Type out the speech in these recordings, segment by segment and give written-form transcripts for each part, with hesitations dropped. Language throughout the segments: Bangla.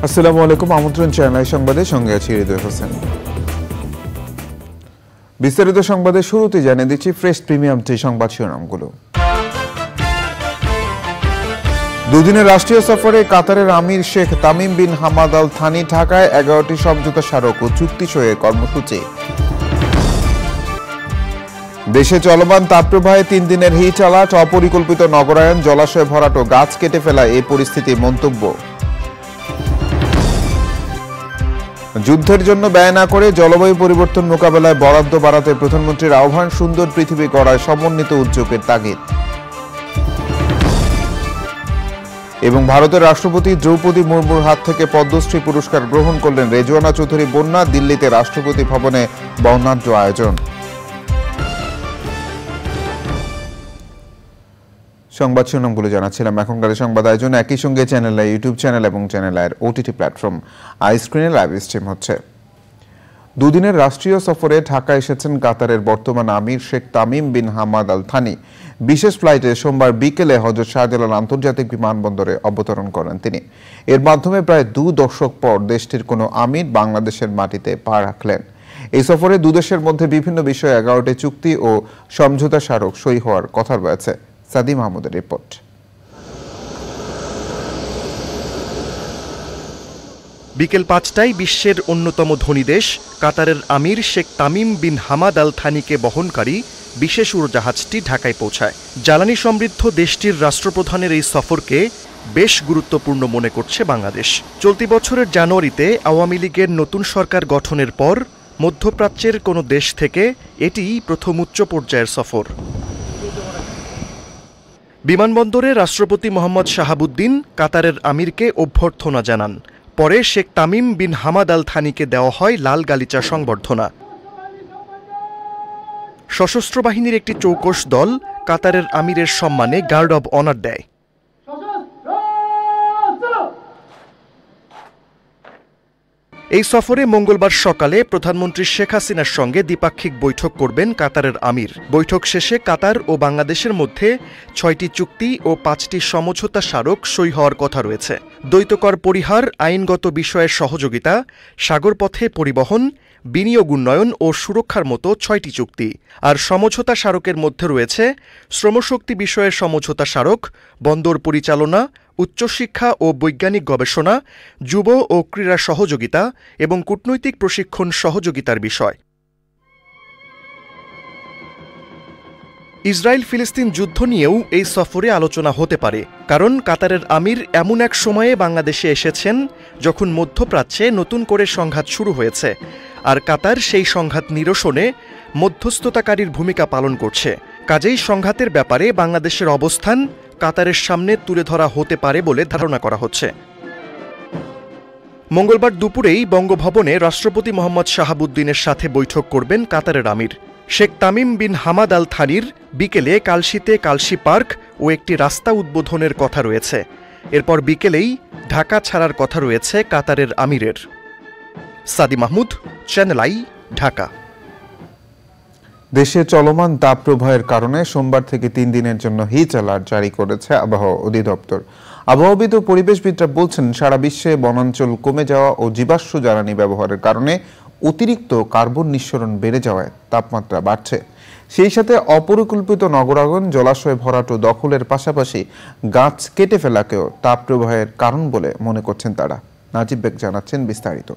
আসসালামু আলাইকুম। আমন্ত্রণ চ্যানেল সংবাদে, সঙ্গে আছি হৃদয় হোসেন। বিস্তারিত সংবাদের শুরুতে জানিয়ে দিচ্ছি ফ্রেশ প্রিমিয়াম টি সংবাদ শিরোনামগুলো। দুদিনের রাষ্ট্রীয় সফরে কাতারের আমির Sheikh Tamim bin Hamad Al Thani ঢাকায় 11টি সমঝোতা স্মারক ও চুক্তি সইয়ের কর্মসূচি। দেশে চলমান তাপপ্রবাহে 3 দিনের হিট অ্যালার্ট, অপরিকল্পিত নগরায়ন, জলাশয় ভরাট ও গাছ কেটে ফেলা এই পরিস্থিতি মন্তব্য। যুদ্ধের জন্য ব্যয় না করে জলবায়ু পরিবর্তন মোকাবেলায় বরাদ্দ বাড়াতে প্রধানমন্ত্রীর আহ্বান, সুন্দর পৃথিবী গড়ায় সমন্বিত উদ্যোগের তাগিদ। এবং ভারতের রাষ্ট্রপতি দ্রৌপদী মুর্মুর হাত থেকে পদ্মশ্রী পুরস্কার গ্রহণ করলেন রেজওয়ানা চৌধুরী বন্যা। দিল্লিতে রাষ্ট্রপতি ভবনে বর্ণাঢ্য আয়োজন। সংবাদ শিরোনামগুলো জানাচ্ছিলাম। এখনকার সংবাদ আয়োজন একই সঙ্গে চ্যানেল আই ইউটিউব চ্যানেল এবং চ্যানেল আইয়ের ওটিটি প্ল্যাটফর্ম আইস্ক্রিনে লাইভ স্ট্রিম হচ্ছে। দুদিনের রাষ্ট্রীয় সফরে ঢাকা এসেছেন কাতারের বর্তমান আমির Sheikh Tamim bin Hamad Al Thani. বিশেষ ফ্লাইটে সোমবার বিকেলে হযরত শাহজালাল আন্তর্জাতিক বিমানবন্দরে অবতরণ করেন তিনি। এর মাধ্যমে প্রায় 2 দশক পর দেশটির কোনো আমির বাংলাদেশের মাটিতে পা রাখলেন। এই সফরে দুদেশের মধ্যে বিভিন্ন বিষয়ে 11টি চুক্তি ও সমঝোতা স্মারক সই হওয়ার কথা রয়েছে। সাদি মাহমুদের রিপোর্ট। বিকেল 5টায় বিশ্বের অন্যতম ধনী দেশ কাতারের আমির Sheikh Tamim bin Hamad Al থানিকে বহনকারী বিশেষ উড়োজাহাজটি ঢাকায় পৌঁছায়। জ্বালানি সমৃদ্ধ দেশটির রাষ্ট্রপ্রধানের এই সফরকে বেশ গুরুত্বপূর্ণ মনে করছে বাংলাদেশ। চলতি বছরের জানুয়ারিতে আওয়ামী লীগের নতুন সরকার গঠনের পর মধ্যপ্রাচ্যের কোনো দেশ থেকে এটিই প্রথম উচ্চ পর্যায়ের সফর। বিমানবন্দরে রাষ্ট্রপতি মোহাম্মদ শাহাবুদ্দিন কাতারের আমিরকে অভ্যর্থনা জানান। পরে Sheikh Tamim bin Hamad Al থানিকে দেওয়া হয় লাল গালিচা সংবর্ধনা। সশস্ত্র বাহিনীর একটি চৌকস দল কাতারের আমিরের সম্মানে গার্ড অব অনার দেয়। এই সফরে মঙ্গলবার সকালে প্রধানমন্ত্রী শেখ হাসিনার সঙ্গে দ্বিপাক্ষিক বৈঠক করবেন কাতারের আমির। বৈঠক শেষে কাতার ও বাংলাদেশের মধ্যে 6টি চুক্তি ও 5টি সমঝোতা স্মারক সই হওয়ার কথা রয়েছে। দ্বৈতকর পরিহার, আইনগত বিষয়ের সহযোগিতা, সাগরপথে পরিবহন, বিনিয়োগ উন্নয়ন ও সুরক্ষার মতো 6টি চুক্তি। আর সমঝোতা স্মারকের মধ্যে রয়েছে শ্রমশক্তি বিষয়ের সমঝোতা স্মারক, বন্দর পরিচালনা, উচ্চশিক্ষা ও বৈজ্ঞানিক গবেষণা, যুব ও ক্রীড়া সহযোগিতা এবং কূটনৈতিক প্রশিক্ষণ সহযোগিতার বিষয়। ইসরায়েল ফিলিস্তিন যুদ্ধ নিয়েও এই সফরে আলোচনা হতে পারে, কারণ কাতারের আমির এমন এক সময়ে বাংলাদেশে এসেছেন যখন মধ্যপ্রাচ্যে নতুন করে সংঘাত শুরু হয়েছে, আর কাতার সেই সংঘাত নিরসনে মধ্যস্থতাকারীর ভূমিকা পালন করছে। কাজেই সংঘাতের ব্যাপারে বাংলাদেশের অবস্থান কাতারের সামনে তুলে ধরা হতে পারে বলে ধারণা করা হচ্ছে। মঙ্গলবার দুপুরেই বঙ্গভবনে রাষ্ট্রপতি মোহাম্মদ শাহাবুদ্দিনের সাথে বৈঠক করবেন কাতারের আমির। Sheikh Tamim bin Hamad Al থানির বিকেলে কালশিতে কালশি পার্ক ও একটি রাস্তা উদ্বোধনের কথা রয়েছে। এরপর বিকেলেই ঢাকা ছাড়ার কথা রয়েছে কাতারের আমিরের। সাদি মাহমুদ, চ্যানেল আই, ঢাকা। দেশে চলমান তাপপ্রবাহের কারণে সোমবার থেকে 3 দিনের জন্য হিট অ্যালার্ট জারি করেছে আবহাওয়া অধিদপ্তর। আবহাওয়াবিদ ও পরিবেশবিদরা বলছেন, সারা বিশ্বে বনাঞ্চল কমে যাওয়া ও জীবাশ্ম জ্বালানি ব্যবহারের কারণে অতিরিক্ত কার্বন নিঃসরণ বেড়ে যাওয়ায় তাপমাত্রা বাড়ছে। সেই সাথে অপরিকল্পিত নগরায়ন, জলাশয় ভরাট ও দখলের পাশাপাশি গাছ কেটে ফেলাকেও তাপপ্রবাহের কারণ বলে মনে করছেন তারা। নাজিব বেগ জানাচ্ছেন বিস্তারিত।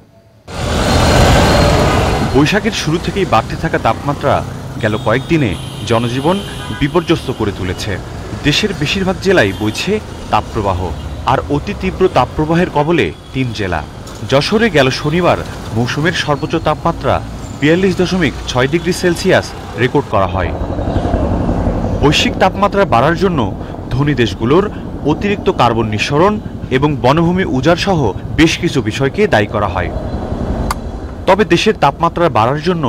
বৈশাখের শুরু থেকেই বাড়তে থাকা তাপমাত্রা গেল কয়েকদিনে জনজীবন বিপর্যস্ত করে তুলেছে। দেশের বেশিরভাগ জেলায় বইছে তাপপ্রবাহ। আর অতি তীব্র তাপপ্রবাহের কবলে 3 জেলা। যশোরে গেল শনিবার মৌসুমের সর্বোচ্চ তাপমাত্রা 42.6 ডিগ্রি সেলসিয়াস রেকর্ড করা হয়। বৈশ্বিক তাপমাত্রা বাড়ার জন্য ধনী দেশগুলোর অতিরিক্ত কার্বন নিঃসরণ এবং বনভূমি উজাড় সহ বেশ কিছু বিষয়কে দায়ী করা হয়। তবে দেশের তাপমাত্রা বাড়ার জন্য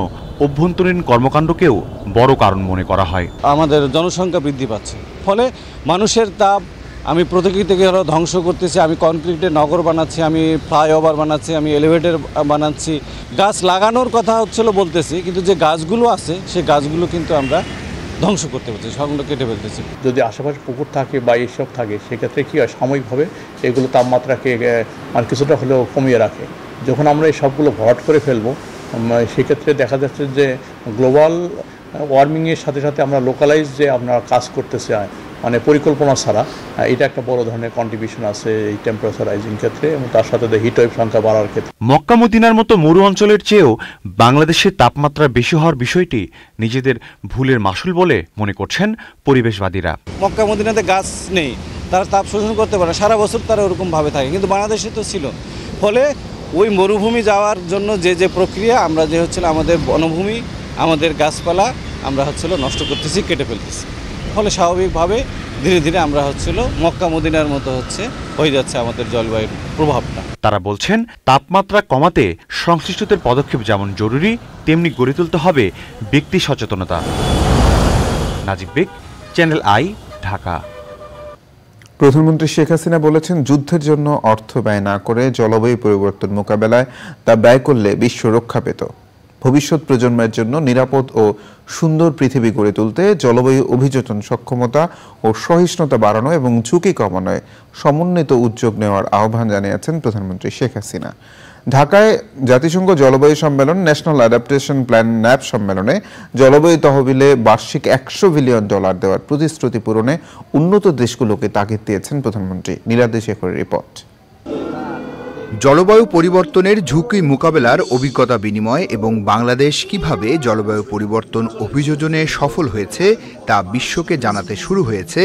অভ্যন্তরীণ কর্মকাণ্ডকেও বড় কারণ মনে করা হয়। আমাদের জনসংখ্যা বৃদ্ধি পাচ্ছে, ফলে মানুষের তাপ, আমি প্রকৃতিকে ধ্বংস করতেছি, আমি কনক্রিটের নগর বানাচ্ছি, আমি ফ্লাইওভার বানাচ্ছি, আমি এলিভেটর বানাচ্ছি। গাছ লাগানোর কথা বলতেছি, কিন্তু যে গাছগুলো আছে সেই গাছগুলো কিন্তু আমরা ধ্বংস করতে পারছি, সবগুলো কেটে ফেলতেছি। যদি আশেপাশে পুকুর থাকে বা এইসব থাকে, সেক্ষেত্রে কী হয়, সাময়িকভাবে এগুলো তাপমাত্রাকে মানে কিছুটা হলেও কমিয়ে রাখে। যখন আমরা এই সবগুলো ভরাট করে ফেলবো, সেক্ষেত্রে দেখা যাচ্ছে যে গ্লোবাল ওয়ার্মিংয়ের সাথে সাথে আমরা লোকালাইজ যে আমরা কাজ করতেছি মানে পরিকল্পনা ছাড়া, এটা একটা বড় ধরনের কন্ট্রিবিউশন আছে এই টেম্পারেচার রাইজিং ক্ষেত্রে এবং তার সাথে হিট ওয়েভ সংখ্যা বাড়ার ক্ষেত্রে। মক্কা মদিনার মতো মরু অঞ্চলের চেয়েও বাংলাদেশের তাপমাত্রা বেশি হওয়ার বিষয়টি নিজেদের ভুলের মাসুল বলে মনে করছেন পরিবেশবাদীরা। মক্কা মদিনাতে গাছ নেই, তারা তাপ শোষণ করতে পারে, সারা বছর তারা ওরকমভাবে থাকে, কিন্তু বাংলাদেশে তো ছিল। ফলে ওই মরুভূমি যাওয়ার জন্য যে প্রক্রিয়া, আমরা যে আমাদের বনভূমি, আমাদের গাছপালা আমরা নষ্ট করতেছি, কেটে ফেলতেছি। ফলে স্বাভাবিকভাবে ধীরে ধীরে আমরা মক্কা মদিনার মতো হয়ে যাচ্ছে আমাদের জলবায়ুর প্রভাবটা। তারা বলছেন তাপমাত্রা কমাতে সংশ্লিষ্টদের পদক্ষেপ যেমন জরুরি, তেমনি গড়ে তুলতে হবে ব্যক্তি সচেতনতা। নাজিব বেগ, চ্যানেল আই, ঢাকা। প্রধানমন্ত্রী শেখ হাসিনা বলেছেন, যুদ্ধের জন্য অর্থ ব্যয় না করে জলবায়ু পরিবর্তন মোকাবেলায় তা ব্যয় করলে বিশ্ব রক্ষা পেত। ভবিষ্যৎ প্রজন্মের জন্য নিরাপদ ও সুন্দর পৃথিবী গড়ে তুলতে জলবায়ু অভিযোজন সক্ষমতা ও সহিষ্ণুতা বাড়ানো এবং ঝুঁকি কমানোয় সমন্বিত উদ্যোগ নেওয়ার আহ্বান জানিয়েছেন প্রধানমন্ত্রী শেখ হাসিনা। ঢাকায় জাতিসংঘ জলবায়ু সম্মেলন ন্যাশনাল অ্যাডাপ্টেশন প্ল্যান ন্যাপ সম্মেলনে জলবায়ু তহবিলে বার্ষিক $100 বিলিয়ন দেওয়ার প্রতিশ্রুতি পূরণে উন্নত দেশগুলোকে তাগিদ দিয়েছেন প্রধানমন্ত্রী। নীলাদ্রি শেখরের রিপোর্ট। জলবায়ু পরিবর্তনের ঝুঁকি মোকাবেলার অভিজ্ঞতা বিনিময় এবং বাংলাদেশ কিভাবে জলবায়ু পরিবর্তন অভিযোজনে সফল হয়েছে তা বিশ্বকে জানাতে শুরু হয়েছে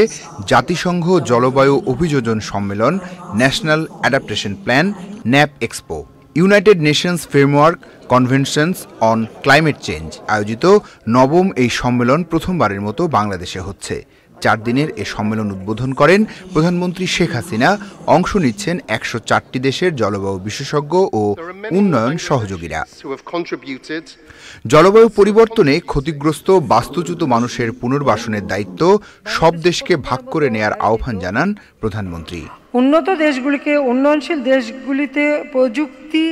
জাতিসংঘ জলবায়ু অভিযোজন সম্মেলন national adaptation plan nap expo. United Nations framework conventions on climate change আয়োজিত নবম এই সম্মেলন প্রথমবারের মতো বাংলাদেশে হচ্ছে। 4 দিনের এ সম্মেলন উদ্বোধন করেন প্রধানমন্ত্রী শেখ হাসিনা। অংশ নিচ্ছেন 104টি দেশের জলবায়ু বিশেষজ্ঞ ও উন্নয়ন সহযোগীরা। জলবায়ু পরিবর্তনে ক্ষতিগ্রস্ত বাস্তুচ্যুত মানুষের পুনর্বাসনের দায়িত্ব সব দেশকে ভাগ করে নেয়ার আহ্বান জানান প্রধানমন্ত্রী। উন্নত দেশগুলিকে উন্নয়নশীল দেশগুলিতে প্রযুক্তি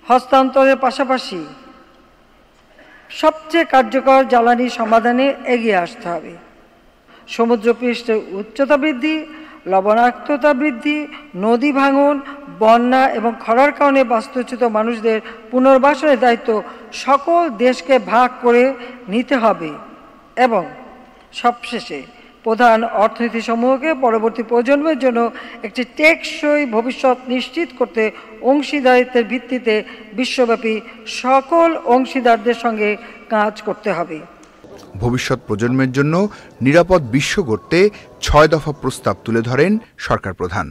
হস্তান্তরের পাশাপাশি সবচেয়ে কার্যকর জ্বালানি সমাধানে এগিয়ে আসতে হবে। সমুদ্রপৃষ্ঠের উচ্চতা বৃদ্ধি, লবণাক্ততা বৃদ্ধি, নদী ভাঙন, বন্যা এবং খরার কারণে বাস্তুচ্যুত মানুষদের পুনর্বাসনের দায়িত্ব সকল দেশকে ভাগ করে নিতে হবে এবং সবশেষে প্রধান অর্থনীতি সমূহকে পরবর্তী প্রজন্মের জন্য একটি টেকসই ভবিষ্যৎ নিশ্চিত করতে অংশীদারিত্বের ভিত্তিতে বিশ্বব্যাপী সকল অংশীদারদের সঙ্গে কাজ করতে হবে। ভবিষ্যৎ প্রজন্মের জন্য নিরাপদ বিশ্ব গড়তে 6 দফা প্রস্তাব তুলে ধরেন সরকার প্রধান।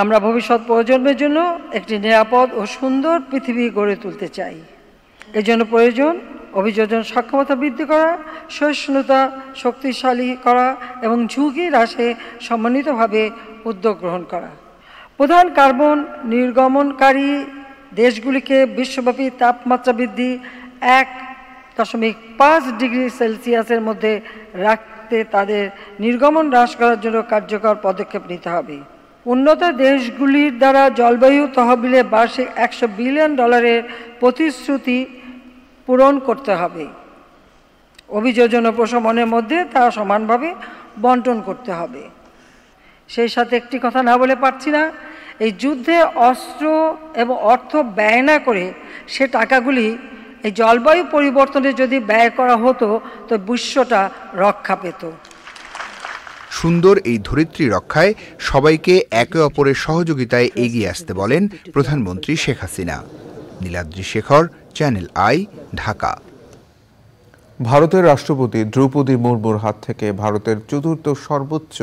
আমরা ভবিষ্যৎ প্রজন্মের জন্য একটি নিরাপদ ও সুন্দর পৃথিবী গড়ে তুলতে চাই। এর জন্য প্রয়োজন অভিযোজন সক্ষমতা বৃদ্ধি করা, সহিষ্ণুতা শক্তিশালী করা এবং ঝুঁকি হ্রাসে সমন্বিতভাবে উদ্যোগ গ্রহণ করা। প্রধান কার্বন নির্গমনকারী দেশগুলিকে বিশ্বব্যাপী তাপমাত্রা বৃদ্ধি 1.5 ডিগ্রি সেলসিয়াসের মধ্যে রাখতে তাদের নির্গমন হ্রাস করার জন্য কার্যকর পদক্ষেপ নিতে হবে। উন্নত দেশগুলির দ্বারা জলবায়ু তহবিলে বার্ষিক $100 বিলিয়ন প্রতিশ্রুতি পূরণ করতে হবে। অভিযোজন ও প্রশমনের মধ্যে তা সমানভাবে বন্টন করতে হবে। সেই সাথে একটি কথা না বলে পারছি না, এই যুদ্ধে অস্ত্র এবং অর্থ ব্যয় না করে সে টাকাগুলি এই জলবায়ু পরিবর্তনে যদি ব্যয় করা হতো তো বিশ্বটা রক্ষা পেত। সুন্দর এই ধরিত্রী রক্ষায় সবাইকে একে অপরের সহযোগিতায় এগিয়ে আসতে বলেন প্রধানমন্ত্রী শেখ হাসিনা। Niladri Shekhar, Channel I, Dhaka. ভারতের রাষ্ট্রপতি দ্রৌপদী মুর্মুর হাত থেকে ভারতের চতুর্থ সর্বোচ্চ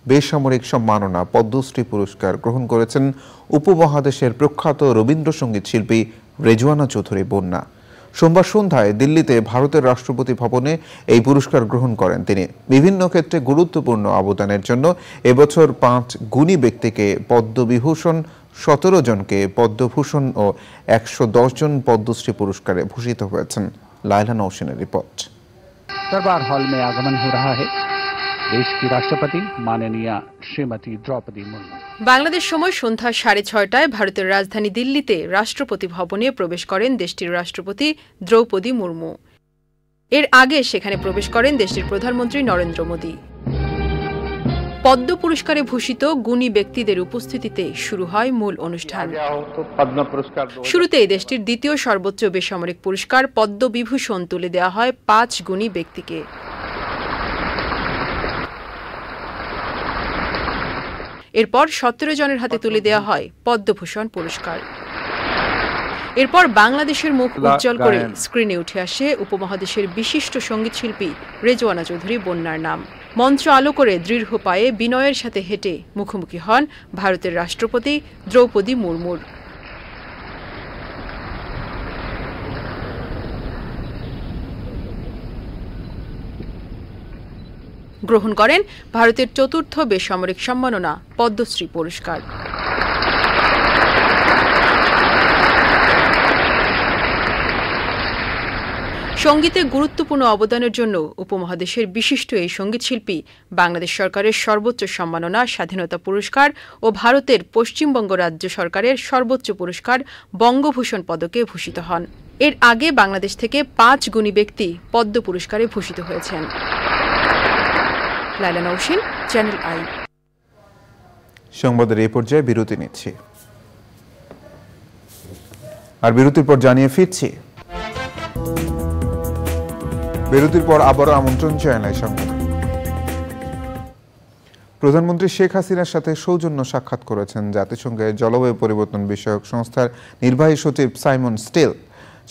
বেসামরিক সম্মাননা পদ্মশ্রী পুরস্কার গ্রহণ করেছেন উপমহাদেশের প্রখ্যাত রবীন্দ্রসঙ্গীত শিল্পী রেজওয়ানা চৌধুরী বন্যা। সোমবার সন্ধ্যায় দিল্লিতে ভারতের রাষ্ট্রপতি ভবনে এই পুরস্কার গ্রহণ করেন তিনি। বিভিন্ন ক্ষেত্রে গুরুত্বপূর্ণ অবদানের জন্য এবছর 5 গুণী ব্যক্তিকে পদ্মবিভূষণ, 17 জনকে পদ্মভূষণ ও 110 জন পদ্মশ্রী পুরস্কারে ভূষিত হয়েছেন। लायला नौशीन रिपोर्ट। दरबार हॉल में आगमन हो रहा है देश की राष्ट्रपति माननीय श्रीमती द्रौपदी मुर्मू। বাংলাদেশ সময় সন্ধ্যা 6:30টায় ভারতের রাজধানী দিল্লিতে রাষ্ট্রপতি ভবনে প্রবেশ করেন দেশটির রাষ্ট্রপতি দ্রৌপদী মুর্মু। এর আগে সেখানে প্রবেশ করেন দেশটির প্রধানমন্ত্রী নরেন্দ্র মোদী। পদ্ম পুরস্কারে ভূষিত গুণী ব্যক্তিদের উপস্থিতিতে শুরু হয় মূল অনুষ্ঠান। শুরুতেই দেশটির দ্বিতীয় সর্বোচ্চ বেসামরিক পুরস্কার পদ্মবিভূষণ তুলে দেওয়া হয় 5 গুণী ব্যক্তিকে। এরপর 17 জনের হাতে তুলে দেওয়া হয় পদ্মভূষণ পুরস্কার। এরপর বাংলাদেশের মুখ উজ্জ্বল করে স্ক্রিনে উঠে আসে উপমহাদেশের বিশিষ্ট সঙ্গীতশিল্পী রেজওয়ানা চৌধুরী বন্যার নাম। মঞ্চ আলো করে দৃঢ় পায়ে বিনয়ের সাথে হেঁটে মুখোমুখি হন ভারতের রাষ্ট্রপতি দ্রৌপদী মুর্মুর। গ্রহণ করেন ভারতের চতুর্থ বেসামরিক সম্মাননা পদ্মশ্রী পুরস্কার। সঙ্গীতে গুরুত্বপূর্ণ অবদানের জন্য উপমহাদেশের বিশিষ্ট এই সঙ্গীতশিল্পী বাংলাদেশ সরকারের সর্বোচ্চ সম্মাননা স্বাধীনতা পুরস্কার ও ভারতের পশ্চিমবঙ্গ রাজ্য সরকারের সর্বোচ্চ পুরস্কার বঙ্গভূষণ পদকে ভূষিত হন। এর আগে বাংলাদেশ থেকে 5 গুণী ব্যক্তি পদ্ম পুরস্কারে ভূষিত হয়েছেন। Laila Naushin, Channel I. সংবাদের এই পর্যায়ে বিরতি নিচ্ছি, আর বিরতির পর জানিয়ে ফিরছি। বিরতির পর আবারও আমন্ত্রণ চ্যানেল সংবাদ। প্রধানমন্ত্রী শেখ হাসিনার সাথে সৌজন্য সাক্ষাৎ করেছেন জাতিসংঘের জলবায়ু পরিবর্তন বিষয়ক সংস্থার নির্বাহী সচিব সাইমন স্টিল।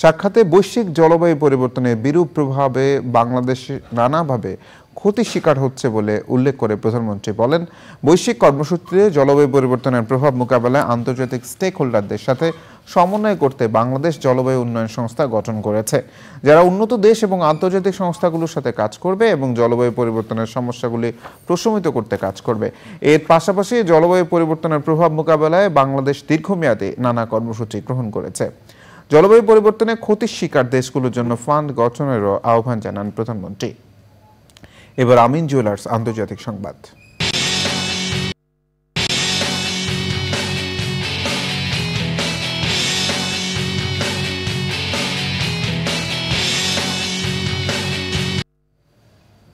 সাক্ষাতে বৈশ্বিক জলবায়ু পরিবর্তনের বিরূপ প্রভাবে বাংলাদেশ নানাভাবে ক্ষতির শিকার হচ্ছে বলে উল্লেখ করে প্রধানমন্ত্রী বলেন, বৈশ্বিক কর্মসূচিতে জলবায়ু পরিবর্তনের প্রভাব মোকাবেলায় আন্তর্জাতিক স্টেক হোল্ডারদের সাথে সমন্বয় করতে বাংলাদেশ জলবায়ু উন্নয়ন সংস্থা গঠন করেছে, যারা উন্নত দেশ এবং আন্তর্জাতিক সংস্থাগুলোর সাথে কাজ করবে এবং জলবায়ু পরিবর্তনের সমস্যাগুলি প্রশমিত করতে কাজ করবে। এর পাশাপাশি জলবায়ু পরিবর্তনের প্রভাব মোকাবেলায় বাংলাদেশ দীর্ঘমেয়াদী নানা কর্মসূচি গ্রহণ করেছে। জলবায়ু পরিবর্তনে ক্ষতির শিকার দেশগুলোর জন্য ফান্ড গঠনেরও আহ্বান জানান প্রধানমন্ত্রী। এবার আমিন জুয়েলার্স আন্তর্জাতিক সংবাদ।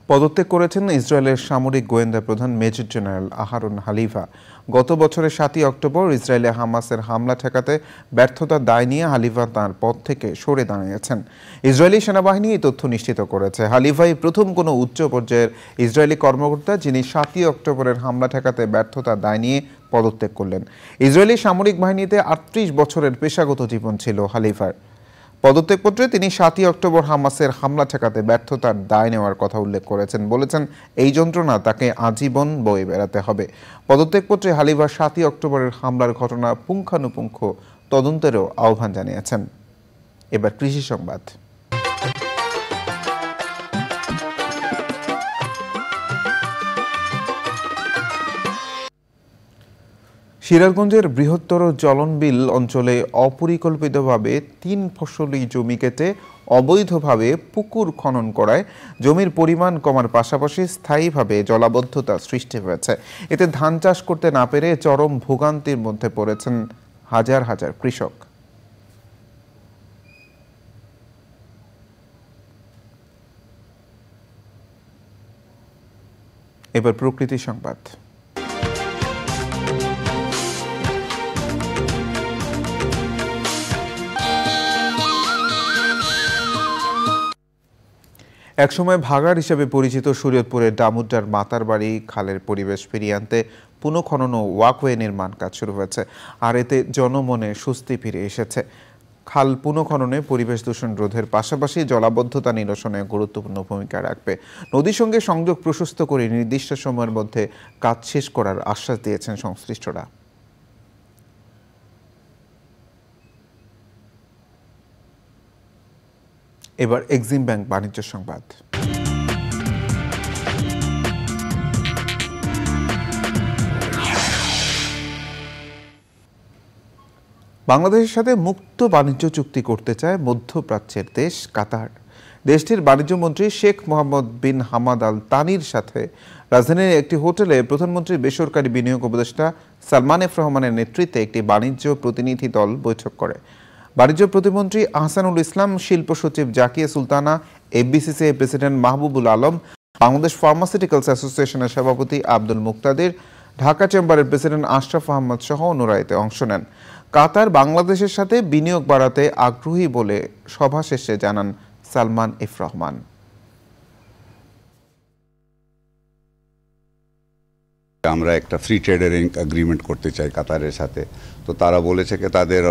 পদত্যাগ করেছেন ইসরায়েলের সামরিক গোয়েন্দা প্রধান মেজর জেনারেল আহারন হালিভা। গত বছরের 7 অক্টোবর ইসরায়েলে হামাসের হামলা ঠেকাতে ব্যর্থতার দায় নিয়ে হালিভা তাঁর পদ থেকে সরে দাঁড়িয়েছেন। ইসরায়েলি সেনাবাহিনী এই তথ্য নিশ্চিত করেছে। হালিভাই প্রথম কোনো উচ্চ পর্যায়ের ইসরায়েলি কর্মকর্তা যিনি 7 অক্টোবরের হামলা ঠেকাতে ব্যর্থতার দায় নিয়ে পদত্যাগ করলেন। ইসরায়েলি সামরিক বাহিনীতে 38 বছরের পেশাগত জীবন ছিল হালিভার। পদত্যাগপত্রে তিনি 7 অক্টোবর হামাসের হামলা ঠেকাতে ব্যর্থতার দায় নেওয়ার কথা উল্লেখ করেছেন। বলেছেন, এই যন্ত্রণা তাকে আজীবন বয়ে বেড়াতে হবে। পদত্যাগপত্রে হালিভা 7 অক্টোবরের হামলার ঘটনা পুঙ্খানুপুঙ্খ তদন্তেরও আহ্বান জানিয়েছেন। এবার কৃষি সংবাদ। সিরাজগঞ্জের বৃহত্তর জলনবিল অঞ্চলে অপরিকল্পিতভাবে 3 ফসলি জমি কেটে অবৈধভাবে পুকুর খনন করায় জমির পরিমাণ কমার পাশাপাশি স্থায়ীভাবে জলাবদ্ধতা সৃষ্টি হয়েছে। এতে ধান চাষ করতে না পেরে চরম ভোগান্তির মধ্যে পড়েছেন হাজার হাজার কৃষক। এবার প্রকৃতি সংবাদ। একসময় ভাগাড় হিসেবে পরিচিত শরীয়তপুরের ডামুড্ডার মাতারবাড়ি খালের পরিবেশ ফিরিয়ে আনতে পুনঃখনন ও ওয়াকওয়ে নির্মাণ কাজ শুরু হয়েছে, আর এতে জনমনে স্বস্তি ফিরে এসেছে। খাল পুনঃখননে পরিবেশ দূষণ রোধের পাশাপাশি জলাবদ্ধতা নিরসনে গুরুত্বপূর্ণ ভূমিকা রাখবে। নদীর সঙ্গে সংযোগ প্রশস্ত করে নির্দিষ্ট সময়ের মধ্যে কাজ শেষ করার আশ্বাস দিয়েছেন সংশ্লিষ্টরা। এবার এক্সিম ব্যাংক বাণিজ্য সংবাদ। বাংলাদেশের সাথে মুক্ত বাণিজ্য চুক্তি করতে চায় মধ্যপ্রাচ্যের দেশ কাতার। দেশটির বাণিজ্য মন্ত্রী Sheikh Mohammed bin Hamad Al তানির সাথে রাজধানীর একটি হোটেলে প্রধানমন্ত্রীর বেসরকারি বিনিয়োগ উপদেষ্টা সালমান এফ রহমানের নেতৃত্বে একটি বাণিজ্য প্রতিনিধি দল বৈঠক করে। বাণিজ্য প্রতিমন্ত্রী আহসানুল ইসলাম, শিল্প সচিব Zakia Sultana, FBCCI president Mahbubul Alam, Bangladesh pharmaceuticals অ্যাসোসিয়েশনের সভাপতি আব্দুল মুক্তাদির, ঢাকা চেম্বারের প্রেসিডেন্ট আশরাফ আহমদ সহ অন্যরা এতে অংশ নেন। কাতার বাংলাদেশের সাথে বিনিয়োগ বাড়াতে আগ্রহী বলে সভা শেষে জানান সালমান এফ রহমান। আমরা একটা ফ্রি ট্রেডের এগ্রিমেন্ট করতে চাই কাতারের সাথে। তো তারা বলেছে কি তাদের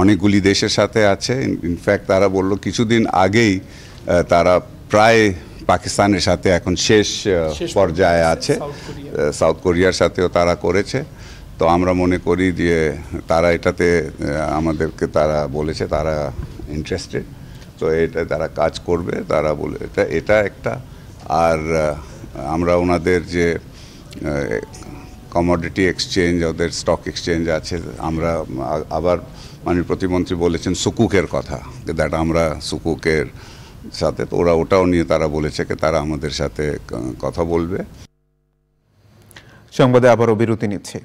অনেকগুলি দেশের সাথে আছে। ইনফ্যাক্ট তারা বলল কিছুদিন আগেই তারা প্রায় পাকিস্তানের সাথে এখন শেষ পর্যায়ে আছে, সাউথ কোরিয়ার সাথেও তারা করেছে। তো আমরা মনে করি যে তারা এটাতে আমাদেরকে তারা বলেছে তারা ইন্টারেস্টেড, তো এটা তারা কাজ করবে। তারা বলে এটা একটা, আর আমরা ওনাদের যে কমোডিটি এক্সচেঞ্জ, ওদের স্টক এক্সচেঞ্জ আছে, আমরা আবার মাননীয় প্রতিমন্ত্রী বলেছেন সুকুকের কথা, দ্যাট আমরা সুকুকের সাথে, তো ওটাও নিয়ে তারা বলেছে যে তারা আমাদের সাথে কথা বলবে। সংবাদে আবারও বিরতি নিচ্ছে।